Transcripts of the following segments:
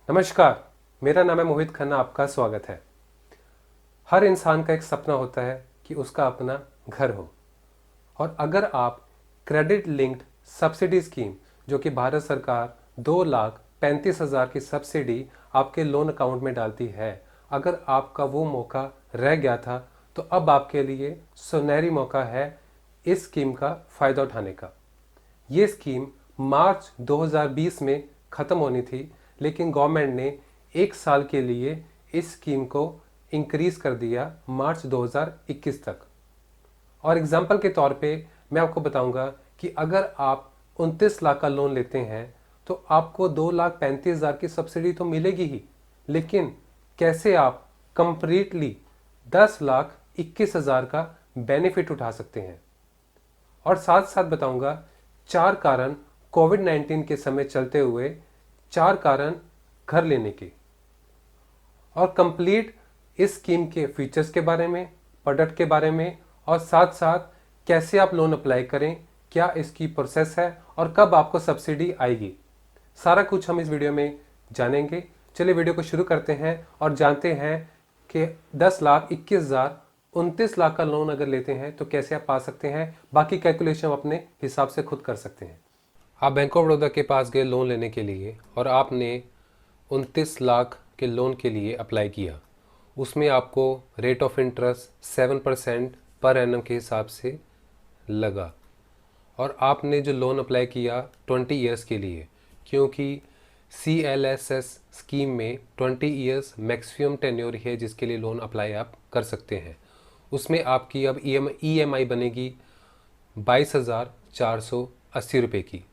नमस्कार, मेरा नाम है मोहित खन्ना। आपका स्वागत है। हर इंसान का एक सपना होता है कि उसका अपना घर हो। और अगर आप क्रेडिट लिंक्ड सब्सिडी स्कीम, जो कि भारत सरकार 2,35,000 की सब्सिडी आपके लोन अकाउंट में डालती है, अगर आपका वो मौका रह गया था तो अब आपके लिए सुनहरी मौका है इस स्कीम का फ़ायदा उठाने का। ये स्कीम मार्च 2020 में ख़त्म होनी थी, लेकिन गवर्नमेंट ने एक साल के लिए इस स्कीम को इंक्रीज़ कर दिया मार्च 2021 तक। और एग्जाम्पल के तौर पे मैं आपको बताऊंगा कि अगर आप 29 लाख का लोन लेते हैं तो आपको 2,35,000 की सब्सिडी तो मिलेगी ही, लेकिन कैसे आप कंप्लीटली 10,21,000 का बेनिफिट उठा सकते हैं। और साथ साथ बताऊंगा 4 कारण कोविड-19 के समय चलते हुए, 4 कारण घर लेने के, और कंप्लीट इस स्कीम के फीचर्स के बारे में, प्रोडक्ट के बारे में, और साथ साथ कैसे आप लोन अप्लाई करें, क्या इसकी प्रोसेस है और कब आपको सब्सिडी आएगी। सारा कुछ हम इस वीडियो में जानेंगे। चलिए वीडियो को शुरू करते हैं और जानते हैं कि 10,21,000 29 लाख का लोन अगर लेते हैं तो कैसे आप पा सकते हैं। बाकी कैलकुलेशन अपने हिसाब से खुद कर सकते हैं। आप बैंक ऑफ बड़ौदा के पास गए लोन लेने के लिए और आपने 29 लाख के लोन के लिए अप्लाई किया। उसमें आपको rate of interest 7% per annum के हिसाब से लगा। और आपने जो लोन अप्लाई किया 20 ईयर्स के लिए, क्योंकि CLSS स्कीम में 20 ईयर्स मैक्सिमम टेन्योर है जिसके लिए लोन अप्लाई आप कर सकते हैं। उसमें आपकी अब EMI बनेगी 22,480 रुपये की।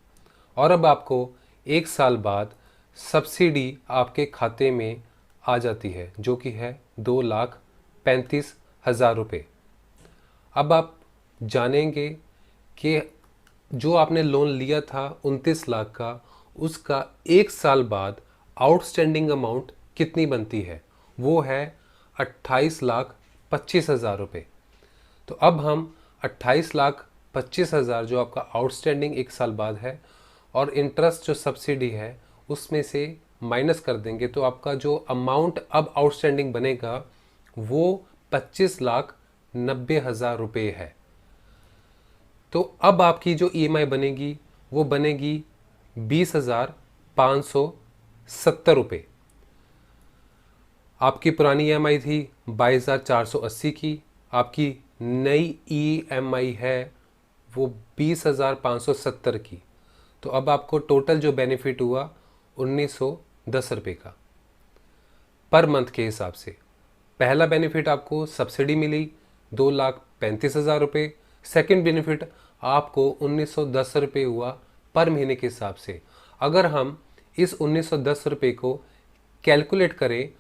और अब आपको एक साल बाद सब्सिडी आपके खाते में आ जाती है, जो कि है 2,35,000 रुपये। अब आप जानेंगे कि जो आपने लोन लिया था 29 लाख का, उसका एक साल बाद आउटस्टैंडिंग अमाउंट कितनी बनती है। वो है 28,25,000 रुपये। तो अब हम 28,25,000 जो आपका आउटस्टैंडिंग एक साल बाद है और इंटरेस्ट जो सब्सिडी है उसमें से माइनस कर देंगे, तो आपका जो अमाउंट अब आउटस्टैंडिंग बनेगा वो 25,90,000 रुपये है। तो अब आपकी जो EMI बनेगी वो बनेगी 20,570 रुपये। आपकी पुरानी EMI थी 22,480 की, आपकी नई EMI है वो 20,570 की। तो अब आपको टोटल जो बेनिफिट हुआ 1,910 रुपये का पर मंथ के हिसाब से। पहला बेनिफिट आपको सब्सिडी मिली 2,35,000 रुपये। सेकेंड बेनिफिट आपको 1,910 रुपये हुआ पर महीने के हिसाब से। अगर हम इस 1,910 रुपये को कैलकुलेट करें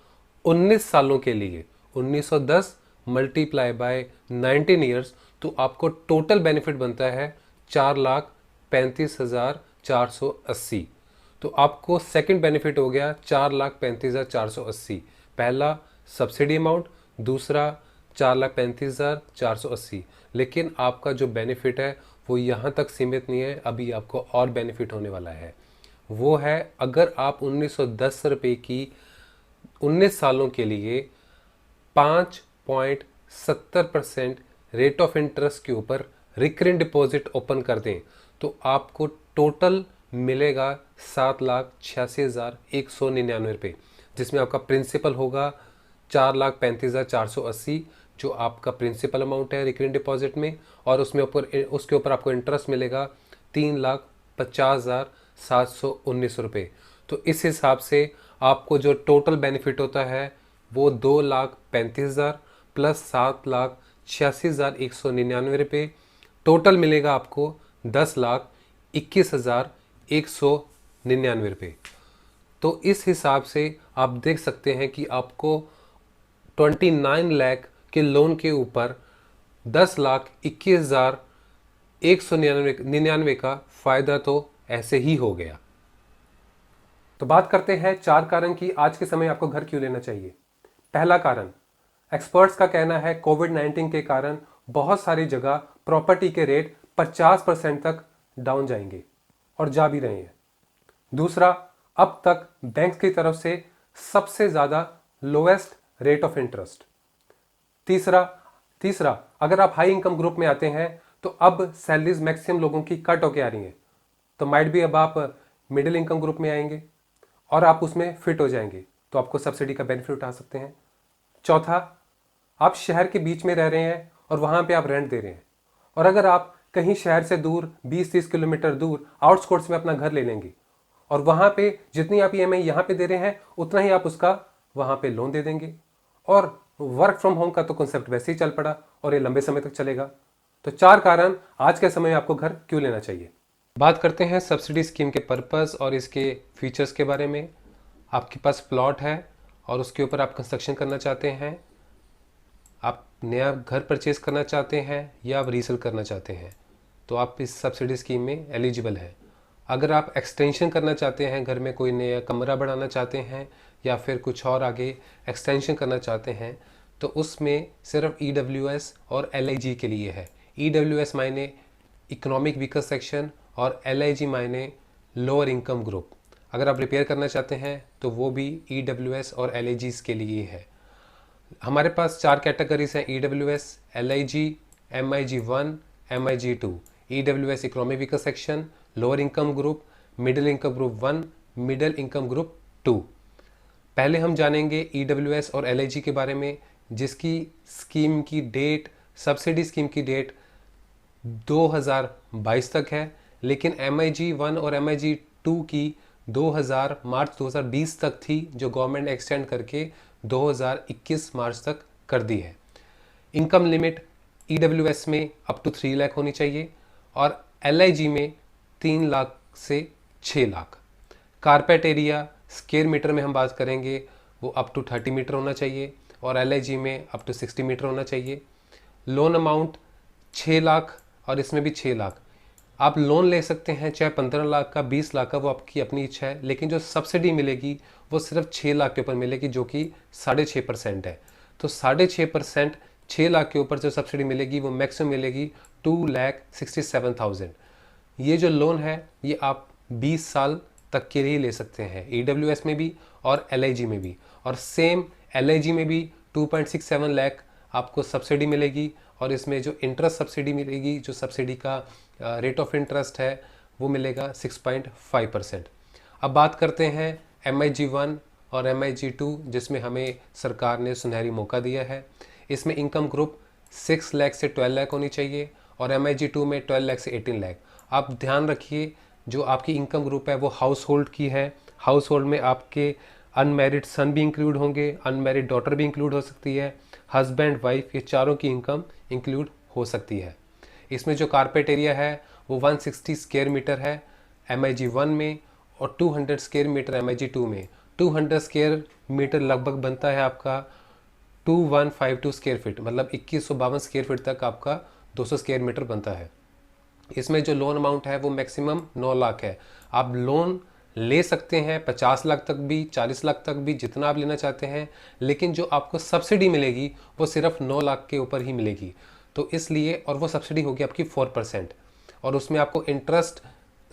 19 सालों के लिए, 1,910 मल्टीप्लाई बाय 19 ईयर्स, तो आपको टोटल बेनिफिट बनता है 4,35,480। तो आपको सेकंड बेनिफिट हो गया 4,35,480। पहला सब्सिडी अमाउंट, दूसरा 4,35,480। लेकिन आपका जो बेनिफिट है वो यहाँ तक सीमित नहीं है, अभी आपको और बेनिफिट होने वाला है। वो है, अगर आप 1,910 रुपये की 19 सालों के लिए 5.70% रेट ऑफ इंटरेस्ट के ऊपर रिकरिंग डिपॉजिट ओपन कर दें तो आपको टोटल मिलेगा 7,86,199 रुपये, जिसमें आपका प्रिंसिपल होगा 4,35,480 जो आपका प्रिंसिपल अमाउंट है रिकरिंग डिपॉजिट में, और उसके ऊपर आपको इंटरेस्ट मिलेगा 3,50,719 रुपये। तो इस हिसाब से आपको जो टोटल बेनिफिट होता है वो 2,35,000 प्लस 7,86,199 रुपये, टोटल मिलेगा आपको 10,21,199 रुपये। तो इस हिसाब से आप देख सकते हैं कि आपको 29 लाख के लोन के ऊपर 10,21,199 का फ़ायदा तो ऐसे ही हो गया। तो बात करते हैं 4 कारण की आज के समय आपको घर क्यों लेना चाहिए। पहला कारण, एक्सपर्ट्स का कहना है कोविड-19 के कारण बहुत सारी जगह प्रॉपर्टी के रेट 50% तक डाउन जाएंगे और जा भी रहे हैं। दूसरा, अब तक बैंक की तरफ से सबसे ज़्यादा लोएस्ट रेट ऑफ इंटरेस्ट। तीसरा तीसरा अगर आप हाई इनकम ग्रुप में आते हैं तो अब सैलरीज मैक्सिमम लोगों की कट होके आ रही हैं, तो माइट भी अब आप मिडिल इनकम ग्रुप में आएंगे और आप उसमें फिट हो जाएंगे, तो आपको सब्सिडी का बेनिफिट उठा सकते हैं। चौथा, आप शहर के बीच में रह रहे हैं और वहाँ पे आप रेंट दे रहे हैं, और अगर आप कहीं शहर से दूर 20-30 किलोमीटर दूर आउटस्कर्ट्स में अपना घर ले लेंगे और वहाँ पे जितनी आप ईएमआई यहाँ पे दे रहे हैं उतना ही आप उसका वहाँ पे लोन दे देंगे, और वर्क फ्रॉम होम का तो कॉन्सेप्ट वैसे ही चल पड़ा और ये लंबे समय तक चलेगा। तो 4 कारण आज के समय में आपको घर क्यों लेना चाहिए। बात करते हैं सब्सिडी स्कीम के पर्पस और इसके फीचर्स के बारे में। आपके पास प्लॉट है और उसके ऊपर आप कंस्ट्रक्शन करना चाहते हैं, आप नया घर परचेज करना चाहते हैं या आप रीसेल करना चाहते हैं, तो आप इस सब्सिडी स्कीम में एलिजिबल हैं। अगर आप एक्सटेंशन करना चाहते हैं, घर में कोई नया कमरा बढ़ाना चाहते हैं या फिर कुछ और आगे एक्सटेंशन करना चाहते हैं, तो उसमें सिर्फ EWS और LIG के लिए है। EWS मायने इकोनॉमिक वीकर सेक्शन और LIG मायने लोअर इनकम ग्रुप। अगर आप रिपेयर करना चाहते हैं तो वो भी EWS और LIG के लिए है। हमारे पास 4 कैटेगरीज हैं, EWS, LIG, MIG1, MIG2। EWS economic weaker section, lower income group, middle income group 1, middle income group 2। पहले हम जानेंगे EWS और LIG के बारे में, जिसकी स्कीम की डेट, सब्सिडी स्कीम की डेट 2022 तक है, लेकिन MIG1 और MIG2 की मार्च 2020 तक थी, जो गवर्नमेंट ने एक्सटेंड करके 2021 मार्च तक कर दी है। इनकम लिमिट EWS में अप टू 3 लाख होनी चाहिए और LIG में 3 लाख से 6 lakh. Carpet area square meter में हम बात करेंगे, वो अप टू 30 मीटर होना चाहिए और LIG में अप टू 60 मीटर होना चाहिए। लोन अमाउंट 6 लाख और इसमें भी 6 लाख। आप लोन ले सकते हैं चाहे 15 लाख का, 20 लाख का, वो आपकी अपनी इच्छा है, लेकिन जो सब्सिडी मिलेगी वो सिर्फ 6 लाख के ऊपर मिलेगी, जो कि 6.5% है। तो 6.5%, 6 लाख के ऊपर जो सब्सिडी मिलेगी वो मैक्सिमम मिलेगी 2,67,000। ये जो लोन है ये आप 20 साल तक के लिए ले सकते हैं, EWS में भी और LIG में भी। और सेम LIG में भी 2.67 लाख आपको सब्सिडी मिलेगी और इसमें जो इंटरेस्ट सब्सिडी मिलेगी, जो सब्सिडी का रेट ऑफ इंटरेस्ट है, वो मिलेगा 6.5%। अब बात करते हैं MIG1 और MIG2, जिसमें हमें सरकार ने सुनहरी मौका दिया है। इसमें इनकम ग्रुप 6 लाख से 12 लाख होनी चाहिए और MIG2 में 12 लाख से 18 लाख। आप ध्यान रखिए, जो आपकी इनकम ग्रुप है वो हाउस होल्ड की है। हाउस होल्ड में आपके अनमैरिड सन भी इंक्लूड होंगे, अनमैरिड डॉटर भी इंक्लूड हो सकती है, हस्बैंड वाइफ, ये चारों की इनकम इंक्लूड हो सकती है। इसमें जो कारपेट एरिया है वो 160 स्क्वायर मीटर है MIG1 में और 200 स्क्वायर मीटर MIG2 में। 200 स्क्वायर मीटर लगभग बनता है आपका 2152 स्क्वायर फीट, मतलब 2152 स्क्वायर फीट तक आपका 200 स्क्वायर मीटर बनता है। इसमें जो लोन अमाउंट है वो मैक्सिमम 9 लाख है। आप लोन ले सकते हैं 50 लाख तक भी, 40 लाख तक भी, जितना आप लेना चाहते हैं, लेकिन जो आपको सब्सिडी मिलेगी वो सिर्फ 9 लाख के ऊपर ही मिलेगी। तो इसलिए, और वो सब्सिडी होगी आपकी 4%, और उसमें आपको इंटरेस्ट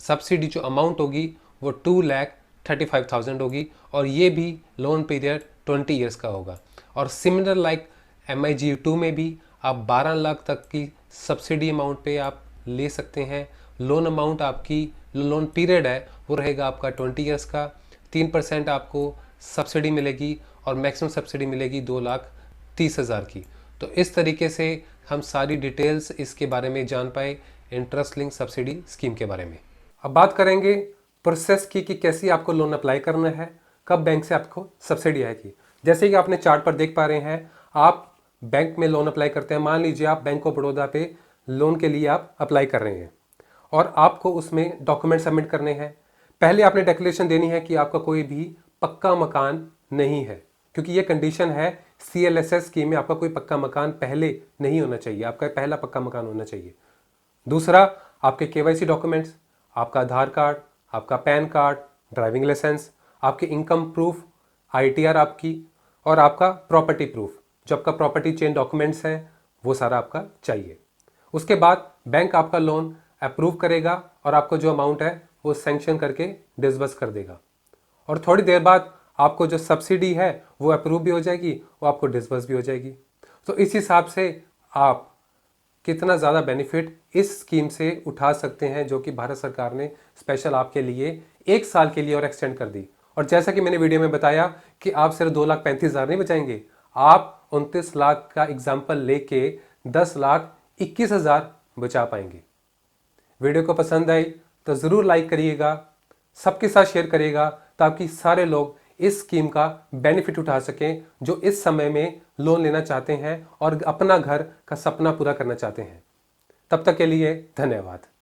सब्सिडी जो अमाउंट होगी वो 2,35,000 होगी, और ये भी लोन पीरियड 20 ईयर्स का होगा। और सिमिलर लाइक MIG2 में भी आप 12 लाख तक की सब्सिडी अमाउंट पे आप ले सकते हैं। लोन अमाउंट आपकी, लोन पीरियड है वो रहेगा आपका 20 ईयर्स का। 3% आपको सब्सिडी मिलेगी और मैक्सिमम सब्सिडी मिलेगी 2,30,000 की। तो इस तरीके से हम सारी डिटेल्स इसके बारे में जान पाए, इंटरेस्ट लिंक सब्सिडी स्कीम के बारे में। अब बात करेंगे प्रोसेस की कि कैसे आपको लोन अप्लाई करना है, कब बैंक से आपको सब्सिडी आएगी। जैसे कि आपने चार्ट पर देख पा रहे हैं, आप बैंक में लोन अप्लाई करते हैं। मान लीजिए आप बैंक ऑफ बड़ौदा पे लोन के लिए आप अप्लाई कर रहे हैं और आपको उसमें डॉक्यूमेंट सबमिट करने हैं। पहले आपने डिक्लेरेशन देनी है कि आपका कोई भी पक्का मकान नहीं है, क्योंकि ये कंडीशन है CLSS स्कीम में, आपका कोई पक्का मकान पहले नहीं होना चाहिए, आपका पहला पक्का मकान होना चाहिए। दूसरा, आपके KYC डॉक्यूमेंट्स, आपका आधार कार्ड, आपका पैन कार्ड, ड्राइविंग लाइसेंस, आपके इनकम प्रूफ, ITR आपकी, और आपका प्रॉपर्टी प्रूफ, जो आपका प्रॉपर्टी चेन डॉक्यूमेंट्स है, वो सारा आपका चाहिए। उसके बाद बैंक आपका लोन अप्रूव करेगा और आपका जो अमाउंट है वो सैंक्शन करके डिसबर्स कर देगा। और थोड़ी देर बाद आपको जो सब्सिडी है वो अप्रूव भी हो जाएगी, वो आपको डिसबर्स भी हो जाएगी। तो इस हिसाब से आप कितना ज़्यादा बेनिफिट इस स्कीम से उठा सकते हैं, जो कि भारत सरकार ने स्पेशल आपके लिए 1 साल के लिए और एक्सटेंड कर दी। और जैसा कि मैंने वीडियो में बताया कि आप सिर्फ 2,35,000 नहीं बचाएंगे, आप 29 लाख का एग्जाम्पल लेके 10,21,000 बचा पाएंगे। वीडियो को पसंद आई तो ज़रूर लाइक करिएगा, सबके साथ शेयर करिएगा, ताकि सारे लोग इस स्कीम का बेनिफिट उठा सकें जो इस समय में लोन लेना चाहते हैं और अपना घर का सपना पूरा करना चाहते हैं। तब तक के लिए धन्यवाद।